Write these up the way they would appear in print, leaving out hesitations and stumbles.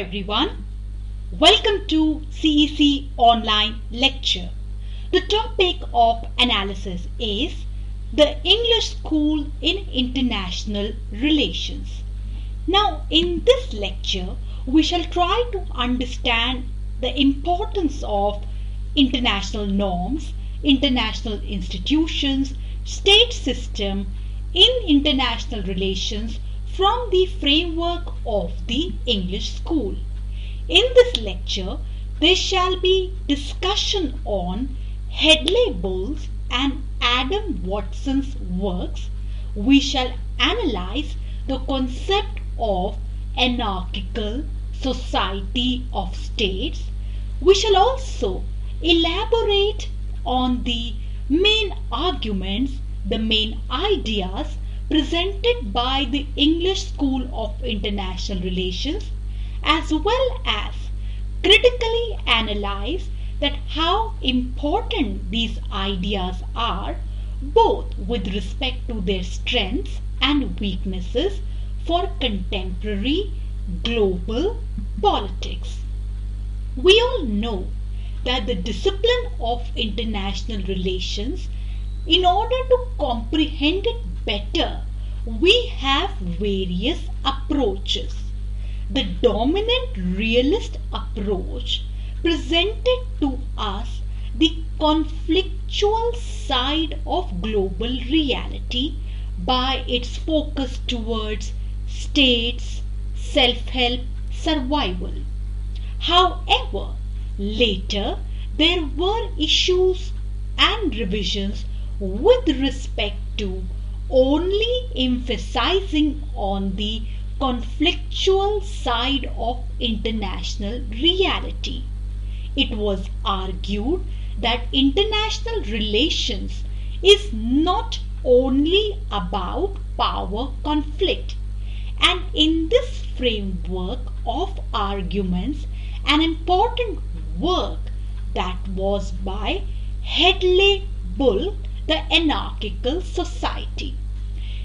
everyone. Welcome to CEC online lecture. The topic of analysis is the English School in International Relations. Now, in this lecture, we shall try to understand the importance of international norms, international institutions, state system in international relations from the framework of the English School. In this lecture, there shall be discussion on Hedley Bull's and Adam Watson's works. We shall analyze the concept of anarchical society of states. We shall also elaborate on the main arguments, the main ideas presented by the English School of International Relations, as well as critically analyze that how important these ideas are, both with respect to their strengths and weaknesses for contemporary global politics. We all know that the discipline of international relations, in order to comprehend it better, we have various approaches. The dominant realist approach presented to us the conflictual side of global reality by its focus towards states, self-help, survival. However, later there were issues and revisions with respect to only emphasizing on the conflictual side of international reality. It was argued that international relations is not only about power conflict, and in this framework of arguments, an important work that was by Hedley Bull, The Anarchical Society.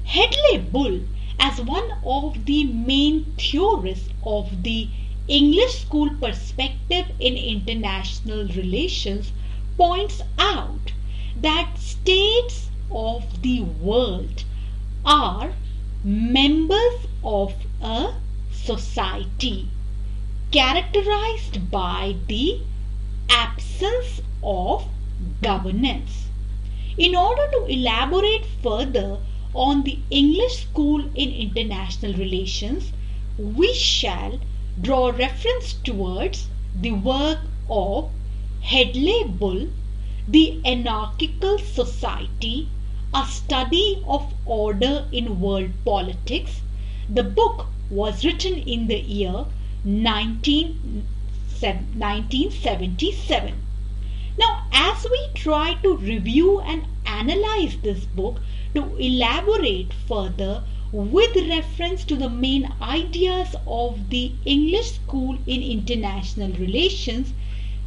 Hedley Bull, as one of the main theorists of the English School perspective in international relations, points out that states of the world are members of a society characterized by the absence of governance. In order to elaborate further on the English School in International Relations, we shall draw reference towards the work of Hedley Bull, The Anarchical Society, A Study of Order in World Politics. The book was written in the year 1977. Now, as we try to review and analyze this book to elaborate further with reference to the main ideas of the English School in International Relations,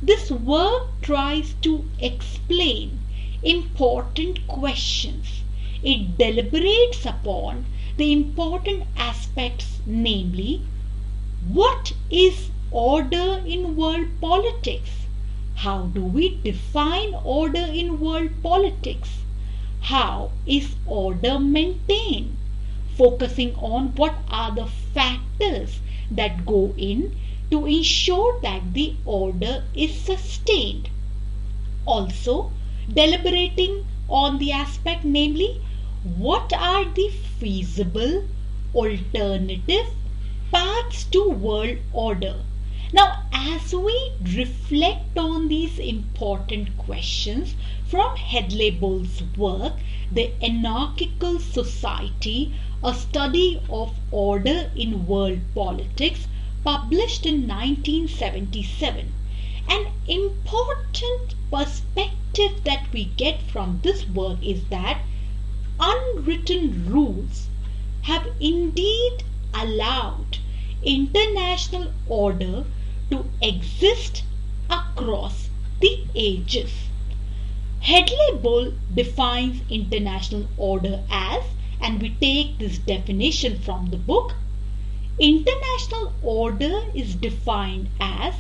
this work tries to explain important questions. It deliberates upon the important aspects, namely, what is order in world politics? How do we define order in world politics? How is order maintained? Focusing on what are the factors that go in to ensure that the order is sustained. Also, deliberating on the aspect, namely, what are the feasible alternative paths to world order. Now, as we reflect on these important questions from Hedley Bull's work, The Anarchical Society, A Study of Order in World Politics, published in 1977, an important perspective that we get from this work is that unwritten rules have indeed allowed international order to exist across the ages. Hedley Bull defines international order as, and we take this definition from the book, International order is defined as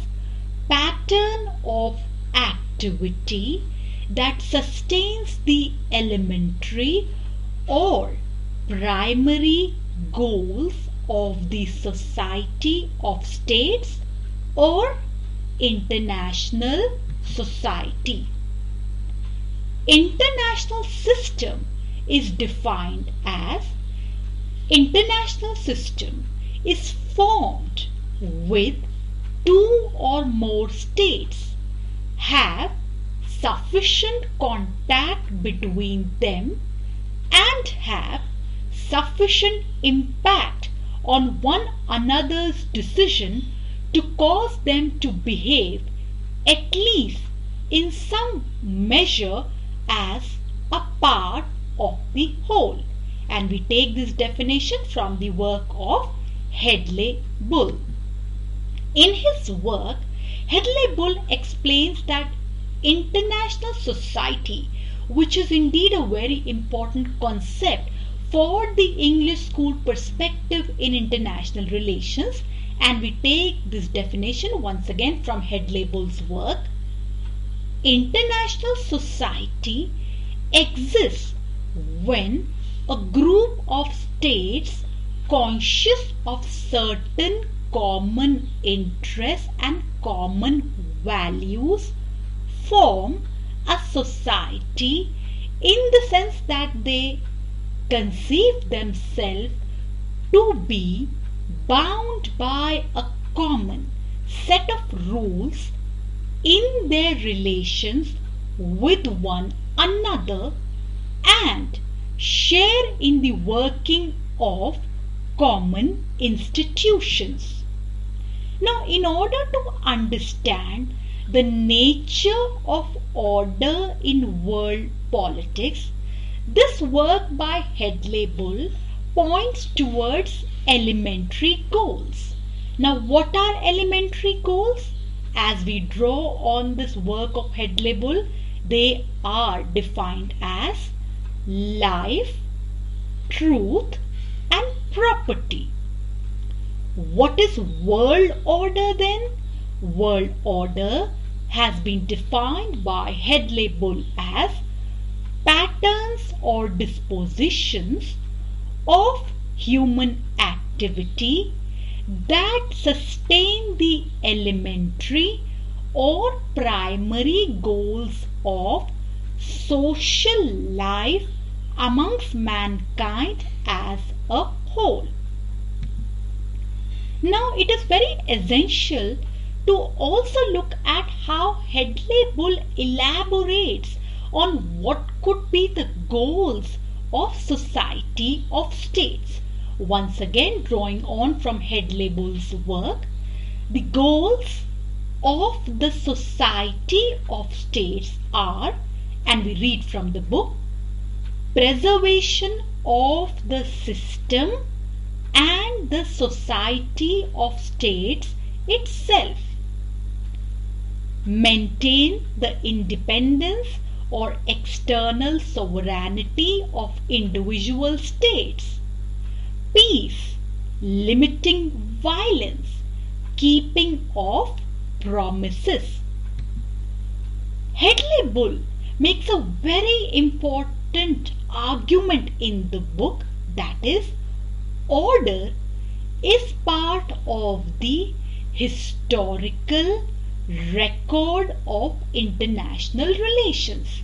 pattern of activity that sustains the elementary or primary goals of the society of states or international society. International system is defined as international system is formed with two or more states have sufficient contact between them and have sufficient impact on one another's decision to cause them to behave at least in some measure as a part of the whole. And we take this definition from the work of Hedley Bull. In his work, Hedley Bull explains that international society, which is indeed a very important concept for the English school perspective in international relations, and we take this definition once again from Hedley Bull's work. International society exists when a group of states conscious of certain common interests and common values form a society in the sense that they conceive themselves to be bound by a common set of rules in their relations with one another and share in the working of common institutions. Now, in order to understand the nature of order in world politics, this work by Hedley Bull points towards elementary goals. Now, what are elementary goals? As we draw on this work of Hedley Bull, they are defined as life, truth, and property. What is world order then? World order has been defined by Hedley Bull as patterns or dispositions of human activity that sustain the elementary or primary goals of social life amongst mankind as a whole. Now, it is very essential to also look at how Hedley Bull elaborates on what could be the goals of society of states. Once again, drawing on from Hedley Bull's work, the goals of the society of states are, and we read from the book, preservation of the system and the society of states itself, maintain the independence or external sovereignty of individual states, peace, limiting violence, keeping of promises. Hedley Bull makes a very important argument in the book, that is, order is part of the historical record of international relations.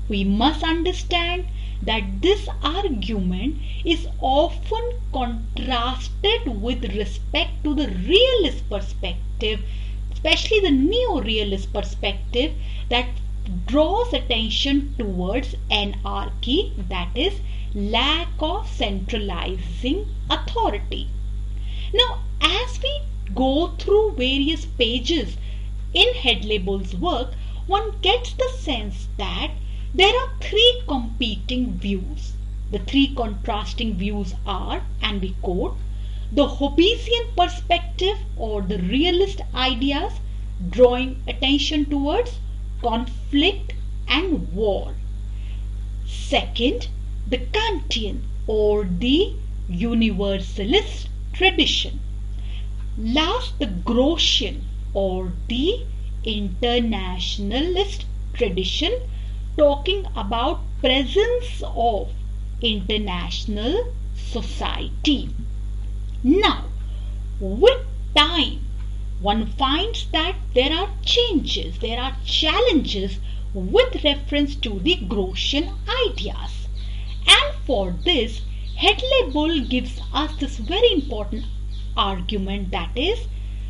We must understand that this argument is often contrasted with respect to the realist perspective, especially the neo-realist perspective that draws attention towards anarchy, that is, lack of centralizing authority. Now, as we go through various pages in Hedley Bull's work, one gets the sense that there are three competing views. The three contrasting views are, and we quote, the Hobbesian perspective or the realist ideas drawing attention towards conflict and war. Second, the Kantian or the universalist tradition. Last, the Grotian or the internationalist tradition, talking about presence of international society. Now, with time, one finds that there are changes, there are challenges with reference to the Grotian ideas. And for this, Hedley-Bull gives us this very important argument, that is,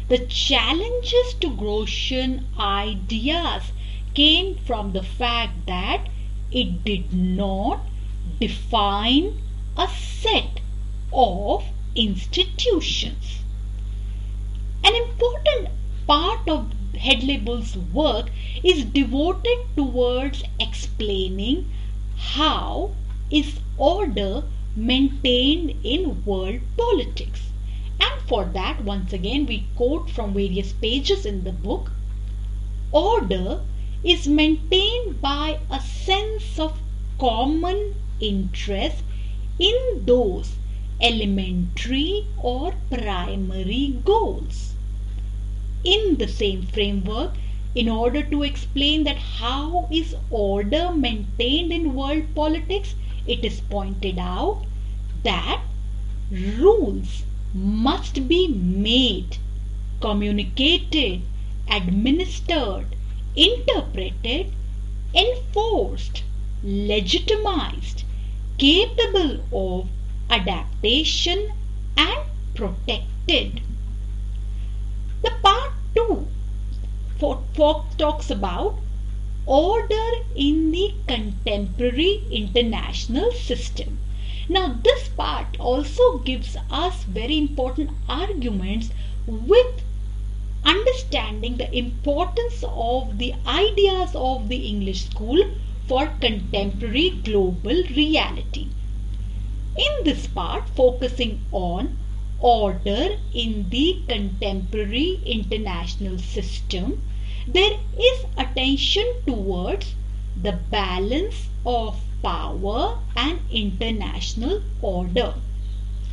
the challenges to Grotian ideas came from the fact that it did not define a set of institutions. An important part of Hedley-Bull's work is devoted towards explaining how is order maintained in world politics. And for that, once again, we quote from various pages in the book. Order is maintained by a sense of common interest in those elementary or primary goals. In the same framework, in order to explain that how is order maintained in world politics, it is pointed out that rules must be made, communicated, administered, interpreted, enforced, legitimized, capable of adaptation and protected. The part 2 talks about order in the contemporary international system. Now, this part also gives us very important arguments with understanding the importance of the ideas of the English school for contemporary global reality. In this part, focusing on order in the contemporary international system, there is attention towards the balance of power and international order.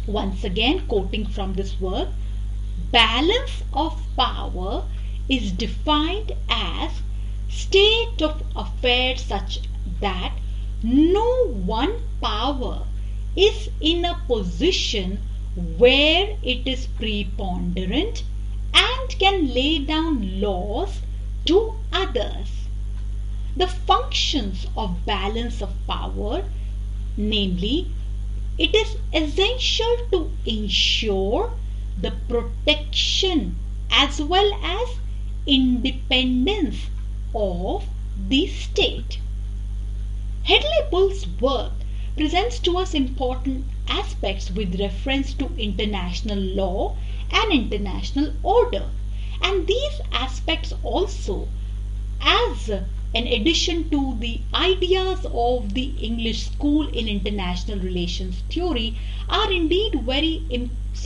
Once again, quoting from this work, balance of power is defined as state of affairs such that no one power is in a position where it is preponderant and can lay down laws to others. The functions of balance of power, namely, it is essential to ensure the protection as well as independence of the state. Hedley-Bull's work presents to us important aspects with reference to international law and international order, and these aspects also, as an addition to the ideas of the English school in international relations theory, are indeed very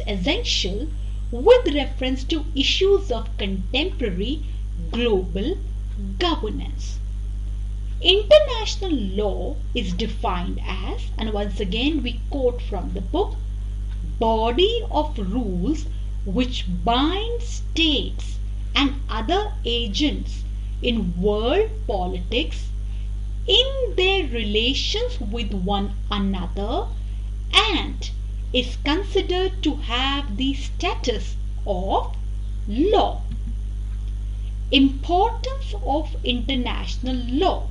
essential with reference to issues of contemporary global governance. International law is defined as, and once again we quote from the book, body of rules which bind states and other agents in world politics in their relations with one another and is considered to have the status of law. Importance of international law.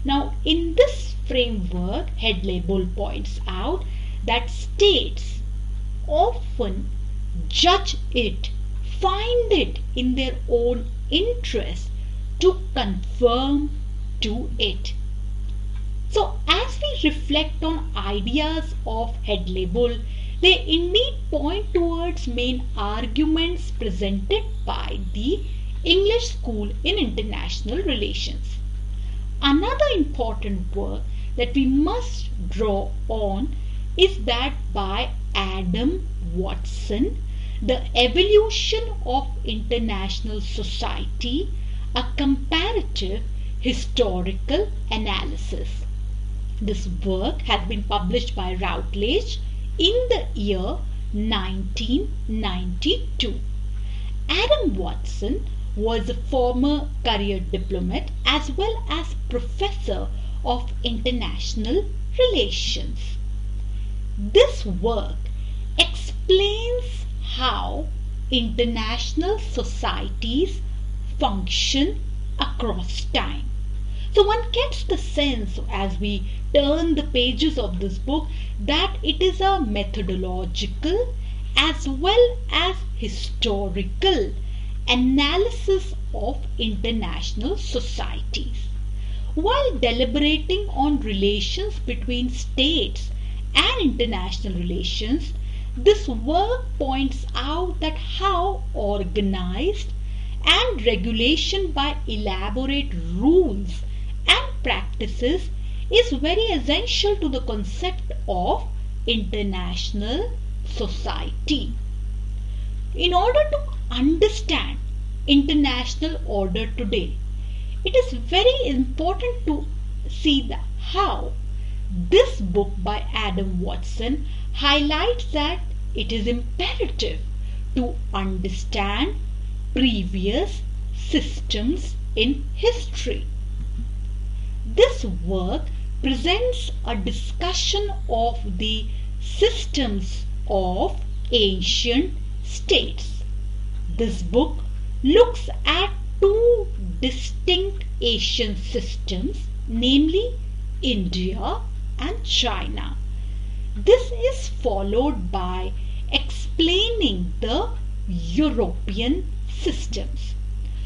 Now, in this framework, Hedley-Bull points out that states often judge it, find it in their own interest to conform to it. So, as we reflect on ideas of Hedley-Bull, they indeed point towards main arguments presented by the English school in international relations. Another important work that we must draw on is that by Adam Watson, The Evolution of International Society, a Comparative Historical Analysis. This work has been published by Routledge in the year 1992. Adam Watson was a former career diplomat as well as professor of international relations. This work explains how international societies function across time. So one gets the sense as we turn the pages of this book that it is a methodological as well as historical analysis of international societies. While deliberating on relations between states and international relations, this work points out that how organized and regulation by elaborate rules and practices is very essential to the concept of international society. In order to understand international order today, it is very important to see how this book by Adam Watson highlights that it is imperative to understand previous systems in history. This work presents a discussion of the systems of ancient states. This book looks at two distinct Asian systems, namely India and China. This is followed by explaining the European systems.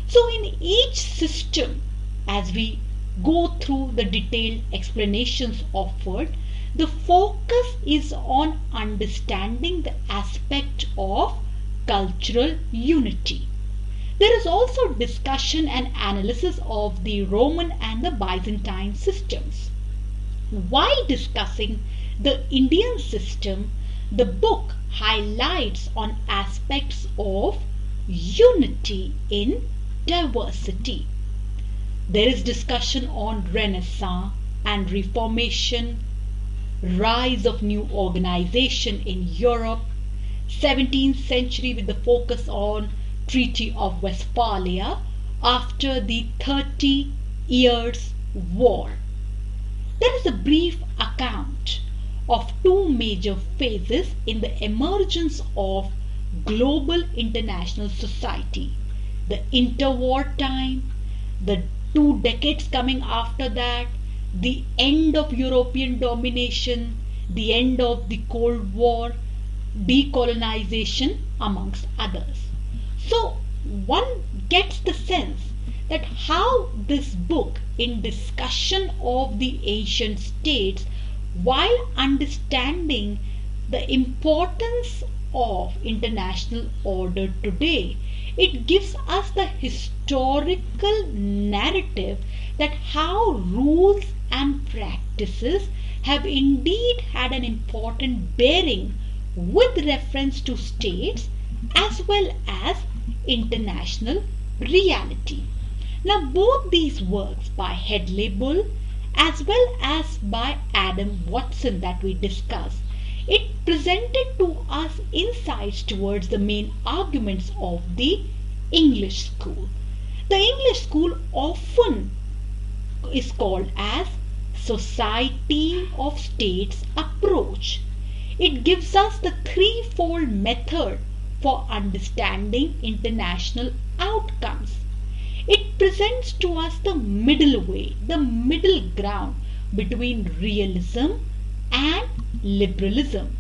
So in each system, as we go through the detailed explanations offered, the focus is on understanding the aspect of cultural unity. There is also discussion and analysis of the Roman and the Byzantine systems. While discussing the Indian system, the book highlights on aspects of unity in diversity. There is discussion on Renaissance and Reformation, rise of new organization in Europe, 17th century with the focus on Treaty of Westphalia after the 30 Years' War. There is a brief account of two major phases in the emergence of global international society: the interwar time, the 2 decades coming after that, the end of European domination, the end of the Cold War, decolonization, amongst others. So one gets the sense that how this book in discussion of the ancient states, while understanding the importance of international order today, it gives us the historical narrative that how rules and practices have indeed had an important bearing with reference to states as well as international reality. Now both these works by Hedley Bull as well as by Adam Watson that we discussed, it presented to us insights towards the main arguments of the English school. The English school often is called as Society of States approach. It gives us the threefold method for understanding international outcomes. It presents to us the middle way, the middle ground between realism and liberalism.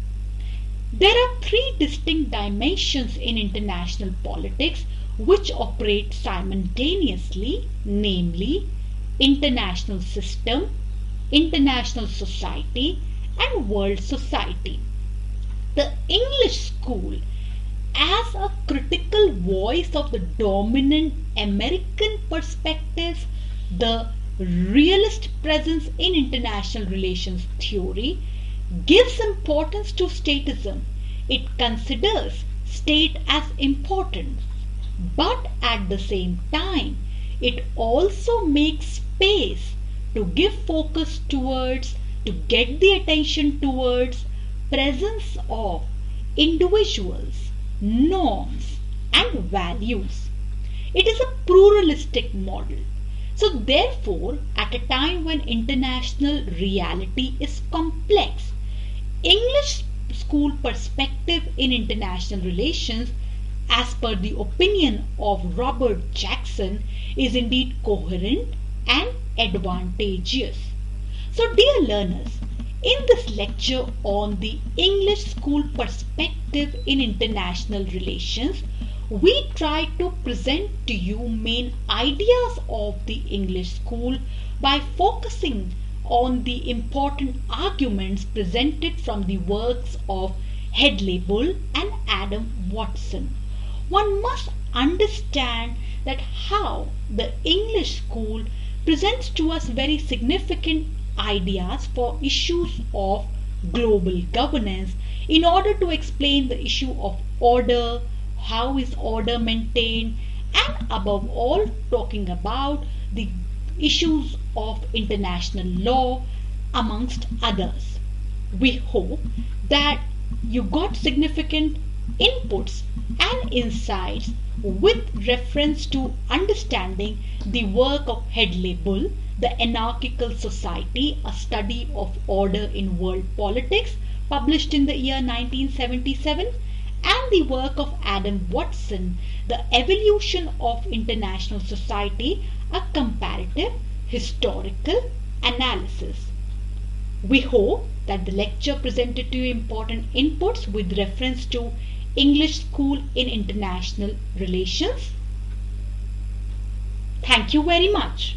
There are 3 distinct dimensions in international politics which operate simultaneously, namely international system, international society, and world society. The English school, as a critical voice of the dominant American perspective, the realist presence in international relations theory, gives importance to statism. It considers state as important, but at the same time, it also makes space to give focus towards, to get the attention towards presence of individuals, norms, and values. It is a pluralistic model. So therefore, at a time when international reality is complex, English school perspective in international relations, as per the opinion of Robert Jackson, is indeed coherent and advantageous. So dear learners, in this lecture on the English school perspective in international relations, we try to present to you main ideas of the English school by focusing on the important arguments presented from the works of Hedley and Adam Watson. One must understand that how the English school presents to us very significant ideas for issues of global governance in order to explain the issue of order, how is order maintained, and above all talking about the issues of international law amongst others. We hope that you got significant inputs and insights with reference to understanding the work of Hedley Bull, The Anarchical Society, a study of order in world politics, published in the year 1977, and the work of Adam Watson, The Evolution of International Society, a comparative historical analysis. We hope that the lecture presented to you important inputs with reference to English school in international relations. Thank you very much.